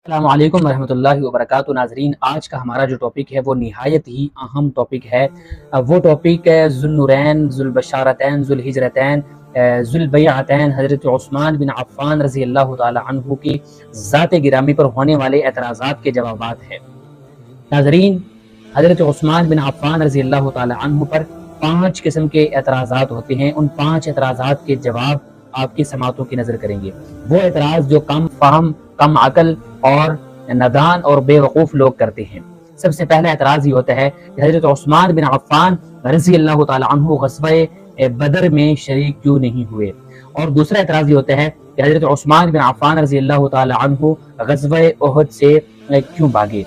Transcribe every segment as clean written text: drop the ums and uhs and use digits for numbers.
अस्सलाम वालेकुम रहमतुल्लाहि व बरकातहू। नाज़रीन, आज का हमारा जो टॉपिक है वो निहायत ही अहम टॉपिक है। वो टॉपिक है ज़ुन्नुरैन, ज़ुल्बशारतैन, ज़ुल्हिजरतैन, ज़ुल्बैअतैन हज़रत उस्मान बिन अफ़्फ़ान रज़ी अल्लाह ताला अन्हु की ज़ात गिरामी पर होने वाले एतराज़ात के जवाबात है। नाज़रीन, हज़रत उस्मान बिन अफ़्फ़ान रज़ी अल्लाह ताला अन्हु पर 5 किस्म के एतराज़ात होते हैं। उन 5 एतराज़ात के जवाब आपकी समातों की नज़र करेंगे। वो एतराज़ जो कम फ़हम, कम अकल और नादान और बेवकूफ़ लोग करते हैं। सबसे पहला एतराज़ ये होता है कि हज़रत उस्मान बिन अफ़्फ़ान रज़ी अल्लाह ताला अन्हु ग़ज़वे बदर में शरीक क्यों नहीं हुए। और दूसरा एतराज़ ये होता है कि हज़रत उस्मान बिन अफ़्फ़ान रज़ी अल्लाह ताला अन्हु ग़ज़वे उहद से क्यों भागे।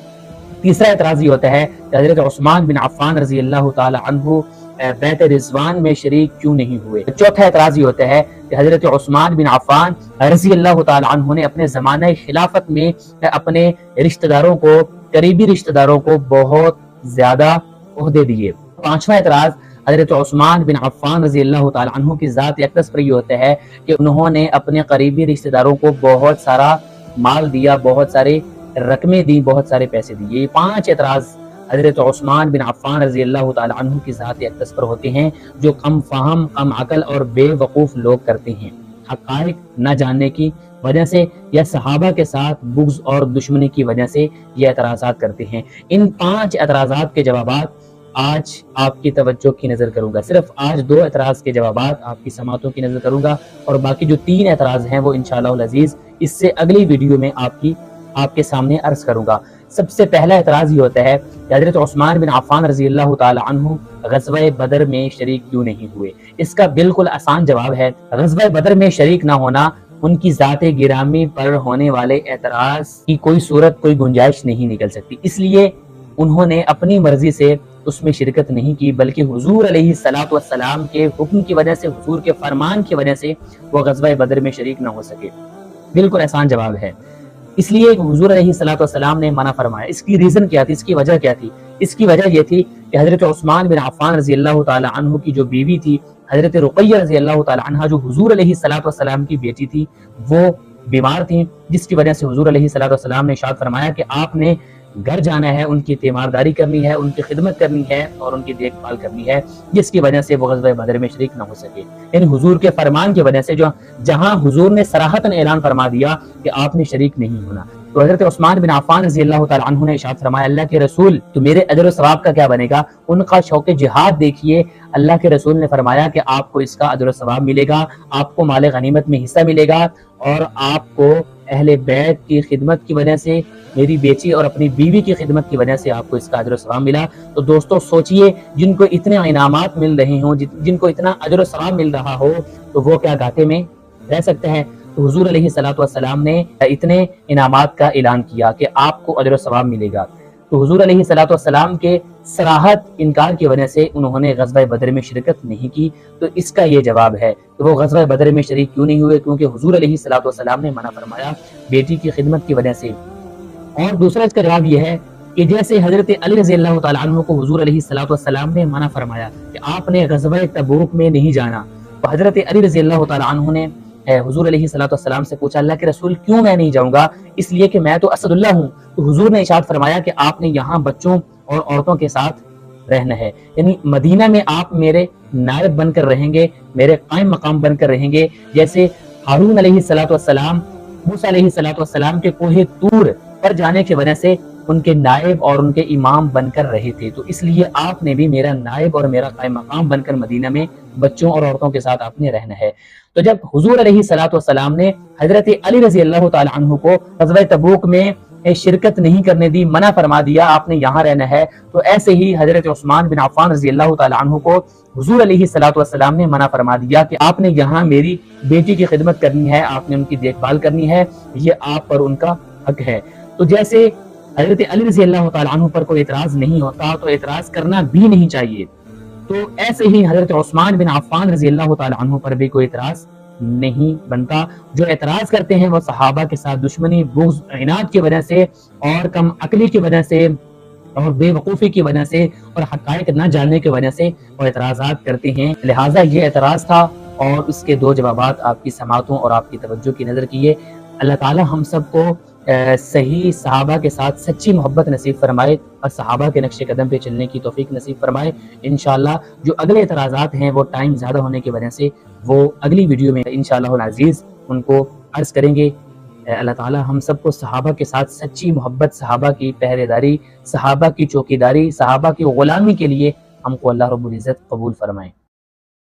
तीसरा एतराज़ ये होता है कि हज़रत उस्मान बिन अफ़्फ़ान रज़ी अल्लाह ताला अन्हु बैत रिज़वान में शरीक क्यों नहीं हुए। चौथा एतराज़ ये होता है कि हज़रत उस्मान बिन अफ़्फ़ान रज़ी अल्लाह ताला अन्हु ने अपने ज़माने खिलाफत में अपने रिश्तेदारों को, करीबी रिश्तेदारों को बहुत ज़्यादा ओहदे दिए। पांचवा एतराज़ हज़रत उस्मान बिन अफ़्फ़ान रज़ी अल्लाह ताला अन्हु की ज़ात अक़दस पर ये होता है कि उन्होंने अपने करीबी रिश्तेदारों को बहुत सारा माल दिया, बहुत सारे रकमें दी, बहुत सारे पैसे दिए। ये 5 एतराज़ हज़रत उस्मान बिन अफ़्फ़ान रज़ी अल्लाह ताला अन्हु की ज़ात अक़दस पर होते हैं, जो कम फ़हम, कम अकल और बेवकूफ़ लोग करते हैं। हक़ाइक़ न जानने की वजह से या सहाबा के साथ बुग़्ज़ और दुश्मनी की वजह से ये एतराज़ात करते हैं। इन 5 एतराज़ात के जवाबात आज आपकी तवज्जो की नज़र करूँगा। सिर्फ आज 2 एतराज़ के जवाबात आपकी समातों की नज़र करूँगा और बाकी जो 3 एतराज़ हैं वो इंशाअल्लाह अज़ीज़ इससे अगली वीडियो में आपके सामने अर्ज़ करूँगा। सबसे पहला एतराज़ ये होता है कि हज़रत उस्मान बिन अफ़्फ़ान रज़ी अल्लाह ताला अन्हु ग़ज़वे बदर में शरीक क्यों नहीं हुए। इसका बिल्कुल आसान जवाब है, ग़ज़वे बदर में शरीक ना होना उनकी ज़ाते गिरामी पर होने वाले एतराज़ की कोई सूरत, कोई गुंजाइश नहीं निकल सकती। इसलिए उन्होंने अपनी मर्जी से उसमें शिरकत नहीं की, बल्कि हुज़ूर अलैहिस्सलातु वस्सलाम के हुक्म की वजह से, हुज़ूर के फरमान की वजह से वो ग़ज़वे बदर में शरीक ना हो सके। बिल्कुल आसान जवाब है। इसलिए हुज़ूर अलैहिस्सलातु वस्सलाम ने मना फरमाया। इसकी रीज़न क्या थी, इसकी वजह क्या थी? इसकी वजह यह थी कि हज़रत उस्मान बिन अफ़्फ़ान रज़ी अल्लाह ताला अन्हु की जो बीवी थी हज़रत रुक़य्या रज़ी अल्लाह ताला अन्हा, जो हुज़ूर अलैहिस्सलातु वस्सलाम की बेटी थी, वो बीमार थी, जिसकी वजह से हुज़ूर अलैहिस्सलातु वस्सलाम ने इरशाद फरमाया कि आपने घर जाना है, उनकी तीमारदारी करनी है, उनकी खिदमत करनी है और उनकी देखभाल करनी है, जिसकी वजह से वो ग़ज़वे बदर में शरीक न हो सके। यानी हुज़ूर के फरमान की वजह से, जो जहां हुज़ूर ने सराहतन ऐलान फरमा दिया कि आपने शरीक नहीं होना, तो हज़रत उस्मान बिन अफ़्फ़ान रज़ी अल्लाह ताला अन्हु ने इरशाद फरमाया, अल्लाह के रसूल, तो मेरे अजर व सवाब का क्या बनेगा। उनका शौक़ जिहाद देखिए। अल्लाह के रसूल ने फरमाया कि आपको इसका अजर व सवाब मिलेगा, आपको माल गनीमत में हिस्सा मिलेगा और आपको अहले बैत की खिदमत की वजह से, मेरी बेटी और अपनी बीवी की खिदमत की वजह से आपको इसका अजर व सवाब मिला। तो दोस्तों सोचिए, जिनको इतने इनामात मिल रहे हों, जिनको इतना अजर व सवाब मिल रहा हो, तो वो क्या घाटे में रह सकते हैं। तो हुज़ूर अलैहिस्सलातु वस्सलाम ने इतने इनामात का ऐलान किया कि आपको अजर व सवाब मिलेगा। तो हुज़ूर अलैहिस्सलातु वस्सलाम के सराहत इनकार की वजह से उन्होंने ग़ज़वे बदर में शिरकत नहीं की। तो इसका ये जवाब है कि वो ग़ज़वे बदर में शरीक क्यों नहीं हुए, क्योंकि हुज़ूर अलैहिस्सलातु वस्सलाम ने मना फरमाया बेटी की खिदमत की वजह से। और दूसरा इसका जवाब यह है कि जैसे हज़रत अली रज़ी अल्लाह ताला अन्हु को हुज़ूर अलैहिस्सलातु वस्सलाम ने मना फरमाया कि आपने ग़ज़वे तबूक में नहीं जाना, तो हज़रत अली रज़ी अल्लाह ताला अन्हु ने हुज़ूर अलैहिस्सलातु वस्सलाम से पूछा, अल्लाह के रसूल क्यों मैं नहीं जाऊँगा। इसलिए कि मैं तो असदुल्लाह हूँ। तो हुज़ूर ने इरशाद फरमाया कि आपने यहाँ बच्चों और औरतों के साथ रहना है, यानी मदीना में आप मेरे नायब बनकर रहेंगे, मेरे कायम मकाम बनकर रहेंगे। जैसे हारून अलैहिस्सलातु वस्सलाम मूसा अलैहिस्सलातु वस्सलाम के कोहे तूर पर जाने की वजह से उनके नायब और उनके इमाम बनकर रहे थे, तो इसलिए आपने भी मेरा नायब और मेरा कायम मकाम बनकर मदीना में बच्चों और औरतों के साथ आपने रहना है। तो जब हुज़ूर अलैहिस्सलातु वस्सलाम ने हज़रत अली रज़ी अल्लाह ताला अन्हु को ग़ज़वे तबूक में शिरकत नहीं करने दी, मना फरमा दिया, आपने यहाँ रहना है, तो ऐसे ही हज़रत उस्मान बिन अफ़्फ़ान रज़ी अल्लाह ताला अन्हु को हुज़ूर अलैहिस्सलातु वस्सलाम ने मना फरमा दिया कि आपने यहाँ मेरी बेटी की खिदमत करनी है, आपने उनकी देखभाल करनी है, ये आप पर उनका हक है। तो जैसे हज़रत अली रज़ी अल्लाह ताला अन्हु पर कोई एतराज़ नहीं होता, तो एतराज़ करना भी नहीं चाहिए। तो ऐसे ही हज़रत उस्मान बिन अफ़्फ़ान रज़ी अल्लाह ताला अन्हु पर भी कोई एतराज़ नहीं बनता। जो एतराज़ करते हैं वो सहाबा के साथ दुश्मनी, बुग़्ज़, इनाद की वजह से और कम अक्ली की वजह से और बेवकूफ़ी की वजह से और हक़ाइक़ न जानने की वजह से वो एतराज़ात करते हैं। लिहाजा ये एतराज़ था और उसके 2 जवाबात आपकी समातों और आपकी तवज्जो की नज़र किए। अल्लाह ताला हम सबको صحیح صحابہ کے ساتھ سچی محبت نصیب فرمائے اور صحابہ کے نقش قدم پہ چلنے کی توفیق نصیب فرمائے۔ انشاءاللہ جو اگلے اعتراضات ہیں وہ ٹائم زیادہ ہونے کی وجہ سے وہ اگلی ویڈیو میں انشاءاللہ العزیز ان کو عرض کریں گے۔ اللہ تعالی ہم سب کو صحابہ کے ساتھ سچی محبت، صحابہ کی پہرے داری، صحابہ کی چوکیداری، صحابہ کی غلامی کے لیے ہم کو اللہ رب العزت قبول فرمائے۔